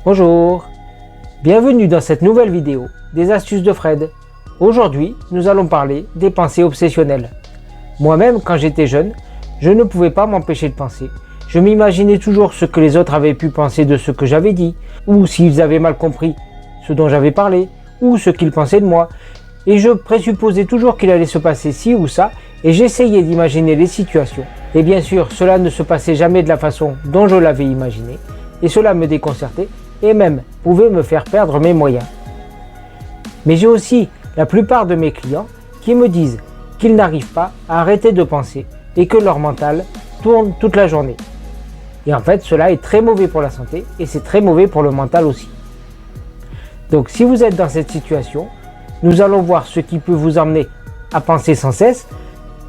Bonjour, bienvenue dans cette nouvelle vidéo des astuces de Fred. Aujourd'hui, nous allons parler des pensées obsessionnelles. Moi-même, quand j'étais jeune, je ne pouvais pas m'empêcher de penser. Je m'imaginais toujours ce que les autres avaient pu penser de ce que j'avais dit, ou s'ils avaient mal compris ce dont j'avais parlé, ou ce qu'ils pensaient de moi. Et je présupposais toujours qu'il allait se passer ci ou ça, et j'essayais d'imaginer les situations. Et bien sûr, cela ne se passait jamais de la façon dont je l'avais imaginé, et cela me déconcertait, et même pouvait me faire perdre mes moyens. Mais j'ai aussi la plupart de mes clients qui me disent qu'ils n'arrivent pas à arrêter de penser et que leur mental tourne toute la journée. Et en fait, cela est très mauvais pour la santé et c'est très mauvais pour le mental aussi. Donc si vous êtes dans cette situation, nous allons voir ce qui peut vous emmener à penser sans cesse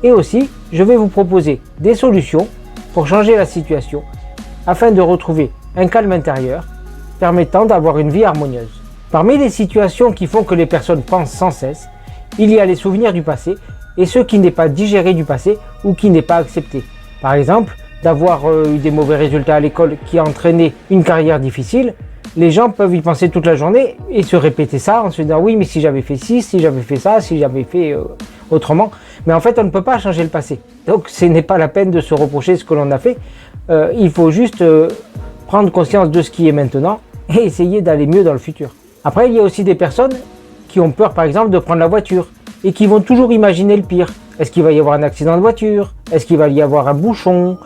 et aussi je vais vous proposer des solutions pour changer la situation afin de retrouver un calme intérieur permettant d'avoir une vie harmonieuse. Parmi les situations qui font que les personnes pensent sans cesse, il y a les souvenirs du passé et ce qui n'est pas digéré du passé ou qui n'est pas accepté. Par exemple, d'avoir eu des mauvais résultats à l'école qui a entraîné une carrière difficile, les gens peuvent y penser toute la journée et se répéter ça en se disant oui mais si j'avais fait ci, si j'avais fait ça, si j'avais fait autrement. Mais en fait on ne peut pas changer le passé. Donc ce n'est pas la peine de se reprocher ce que l'on a fait. Il faut juste prendre conscience de ce qui est maintenant et essayer d'aller mieux dans le futur. Après, il y a aussi des personnes qui ont peur par exemple de prendre la voiture et qui vont toujours imaginer le pire. Est-ce qu'il va y avoir un accident de voiture? Est-ce qu'il va y avoir un bouchon?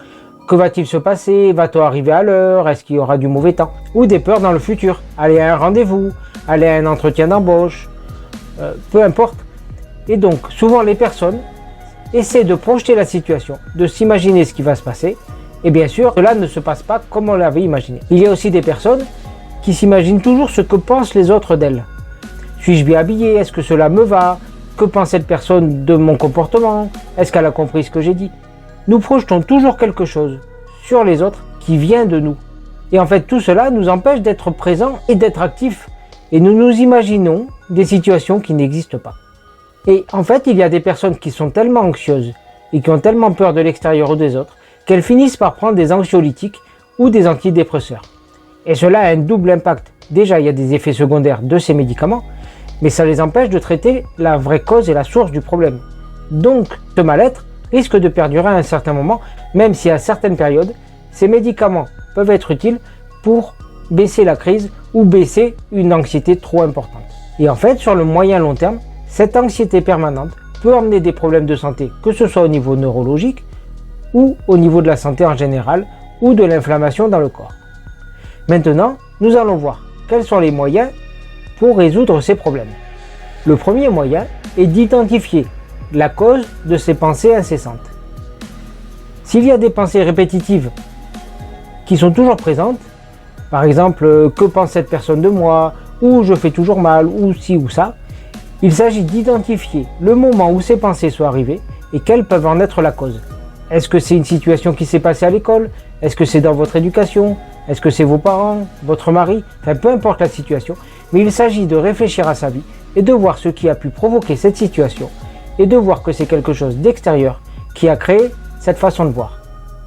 Que va-t-il se passer? Va-t-on arriver à l'heure? Est-ce qu'il y aura du mauvais temps? Ou des peurs dans le futur. Aller à un rendez-vous, aller à un entretien d'embauche, peu importe. Et donc, souvent les personnes essaient de projeter la situation, de s'imaginer ce qui va se passer. Et bien sûr, cela ne se passe pas comme on l'avait imaginé. Il y a aussi des personnes qui s'imaginent toujours ce que pensent les autres d'elles. Suis-je bien habillé? Est-ce que cela me va? Que pense cette personne de mon comportement? Est-ce qu'elle a compris ce que j'ai dit? Nous projetons toujours quelque chose sur les autres qui vient de nous. Et en fait, tout cela nous empêche d'être présents et d'être actifs. Et nous nous imaginons des situations qui n'existent pas. Et en fait, il y a des personnes qui sont tellement anxieuses et qui ont tellement peur de l'extérieur ou des autres qu'elles finissent par prendre des anxiolytiques ou des antidépresseurs. Et cela a un double impact. Déjà, il y a des effets secondaires de ces médicaments, mais ça les empêche de traiter la vraie cause et la source du problème. Donc, ce mal-être risque de perdurer à un certain moment, même si à certaines périodes, ces médicaments peuvent être utiles pour baisser la crise ou baisser une anxiété trop importante. Et en fait, sur le moyen long terme, cette anxiété permanente peut emmener des problèmes de santé, que ce soit au niveau neurologique ou au niveau de la santé en général ou de l'inflammation dans le corps. Maintenant, nous allons voir quels sont les moyens pour résoudre ces problèmes. Le premier moyen est d'identifier la cause de ces pensées incessantes. S'il y a des pensées répétitives qui sont toujours présentes, par exemple, que pense cette personne de moi, ou je fais toujours mal, ou ci ou ça, il s'agit d'identifier le moment où ces pensées sont arrivées et quelles peuvent en être la cause. Est-ce que c'est une situation qui s'est passée à l'école? Est-ce que c'est dans votre éducation? Est-ce que c'est vos parents, votre mari? Enfin, peu importe la situation, mais il s'agit de réfléchir à sa vie et de voir ce qui a pu provoquer cette situation et de voir que c'est quelque chose d'extérieur qui a créé cette façon de voir,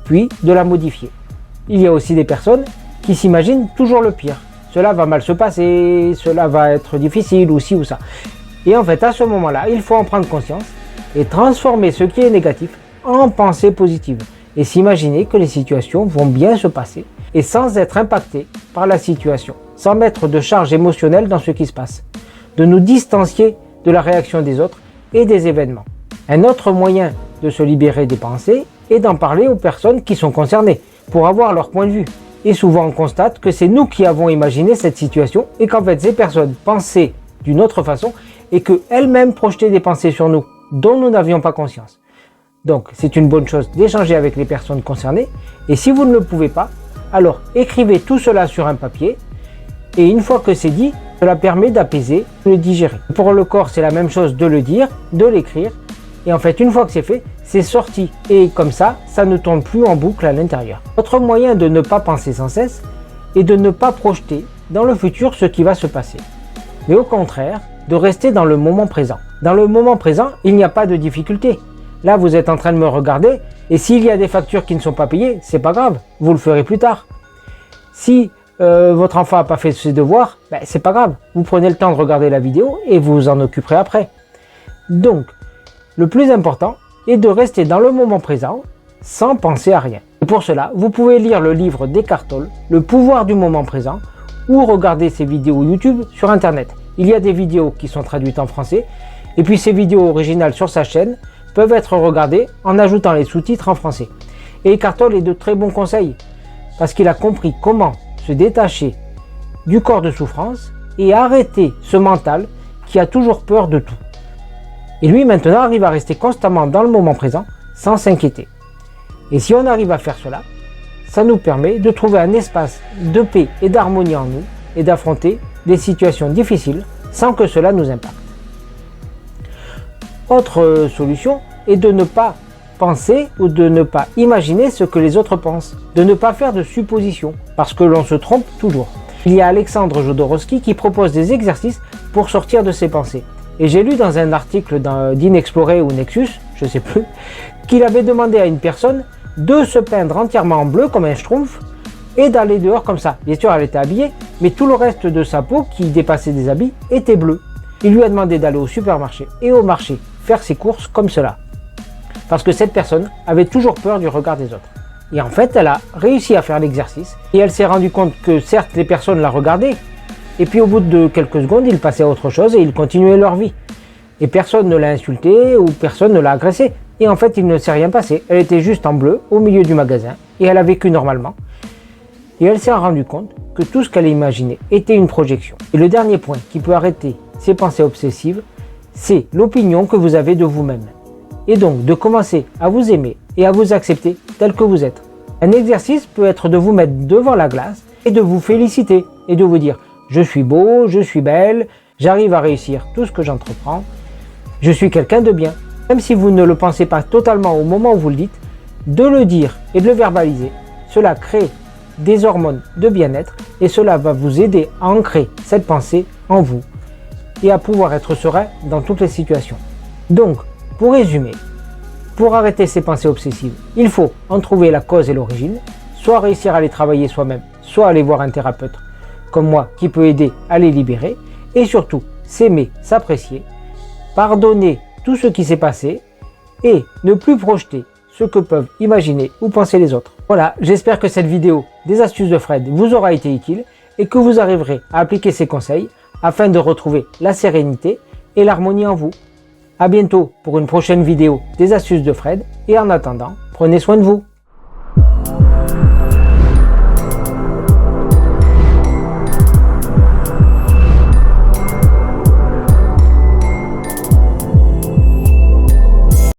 puis de la modifier. Il y a aussi des personnes qui s'imaginent toujours le pire. Cela va mal se passer, cela va être difficile ou ci ou ça. Et en fait, à ce moment-là, il faut en prendre conscience et transformer ce qui est négatif en pensée positive et s'imaginer que les situations vont bien se passer et sans être impacté par la situation, sans mettre de charge émotionnelle dans ce qui se passe, de nous distancier de la réaction des autres et des événements. Un autre moyen de se libérer des pensées est d'en parler aux personnes qui sont concernées pour avoir leur point de vue. Et souvent on constate que c'est nous qui avons imaginé cette situation et qu'en fait ces personnes pensaient d'une autre façon et qu'elles-mêmes projetaient des pensées sur nous dont nous n'avions pas conscience. Donc c'est une bonne chose d'échanger avec les personnes concernées et si vous ne le pouvez pas, alors écrivez tout cela sur un papier et une fois que c'est dit, cela permet d'apaiser, de le digérer. Pour le corps, c'est la même chose de le dire, de l'écrire et en fait une fois que c'est fait, c'est sorti et comme ça, ça ne tourne plus en boucle à l'intérieur. Autre moyen de ne pas penser sans cesse est de ne pas projeter dans le futur ce qui va se passer, mais au contraire, de rester dans le moment présent. Dans le moment présent, il n'y a pas de difficulté. Là, vous êtes en train de me regarder et s'il y a des factures qui ne sont pas payées, c'est pas grave, vous le ferez plus tard. Si votre enfant n'a pas fait ses devoirs, ben, c'est pas grave. Vous prenez le temps de regarder la vidéo et vous vous en occuperez après. Donc, le plus important est de rester dans le moment présent sans penser à rien. Et pour cela, vous pouvez lire le livre d'Eckhart Tolle, Le pouvoir du moment présent, ou regarder ses vidéos YouTube sur Internet. Il y a des vidéos qui sont traduites en français, et puis ces vidéos originales sur sa chaîne peuvent être regardées en ajoutant les sous-titres en français. Et Eckhart Tolle est de très bons conseils, parce qu'il a compris comment se détacher du corps de souffrance et arrêter ce mental qui a toujours peur de tout. Et lui maintenant arrive à rester constamment dans le moment présent sans s'inquiéter. Et si on arrive à faire cela, ça nous permet de trouver un espace de paix et d'harmonie en nous et d'affronter des situations difficiles sans que cela nous impacte. Autre solution est de ne pas penser ou de ne pas imaginer ce que les autres pensent, de ne pas faire de suppositions, parce que l'on se trompe toujours. Il y a Alexandre Jodorowsky qui propose des exercices pour sortir de ses pensées. Et j'ai lu dans un article d'Inexploré ou Nexus, je ne sais plus, qu'il avait demandé à une personne de se peindre entièrement en bleu comme un schtroumpf et d'aller dehors comme ça. Bien sûr, elle était habillée, mais tout le reste de sa peau qui dépassait des habits était bleu. Il lui a demandé d'aller au supermarché et au marché faire ses courses comme cela. Parce que cette personne avait toujours peur du regard des autres. Et en fait, elle a réussi à faire l'exercice et elle s'est rendue compte que certes, les personnes la regardaient, et puis au bout de quelques secondes, ils passaient à autre chose et ils continuaient leur vie. Et personne ne l'a insultée ou personne ne l'a agressée. Et en fait, il ne s'est rien passé. Elle était juste en bleu au milieu du magasin et elle a vécu normalement. Et elle s'est rendue compte que tout ce qu'elle imaginait était une projection. Et le dernier point qui peut arrêter ces pensées obsessives, c'est l'opinion que vous avez de vous-même. Et donc de commencer à vous aimer et à vous accepter tel que vous êtes. Un exercice peut être de vous mettre devant la glace et de vous féliciter et de vous dire « Je suis beau, je suis belle, j'arrive à réussir tout ce que j'entreprends, je suis quelqu'un de bien ». Même si vous ne le pensez pas totalement au moment où vous le dites, de le dire et de le verbaliser, cela crée des hormones de bien-être et cela va vous aider à ancrer cette pensée en vous et à pouvoir être serein dans toutes les situations. Donc, pour résumer, pour arrêter ces pensées obsessives, il faut en trouver la cause et l'origine, soit réussir à les travailler soi-même, soit aller voir un thérapeute comme moi qui peut aider à les libérer, et surtout s'aimer, s'apprécier, pardonner tout ce qui s'est passé et ne plus projeter ce que peuvent imaginer ou penser les autres. Voilà, j'espère que cette vidéo des astuces de Fred vous aura été utile et que vous arriverez à appliquer ces conseils afin de retrouver la sérénité et l'harmonie en vous. A bientôt pour une prochaine vidéo des astuces de Fred et en attendant, prenez soin de vous.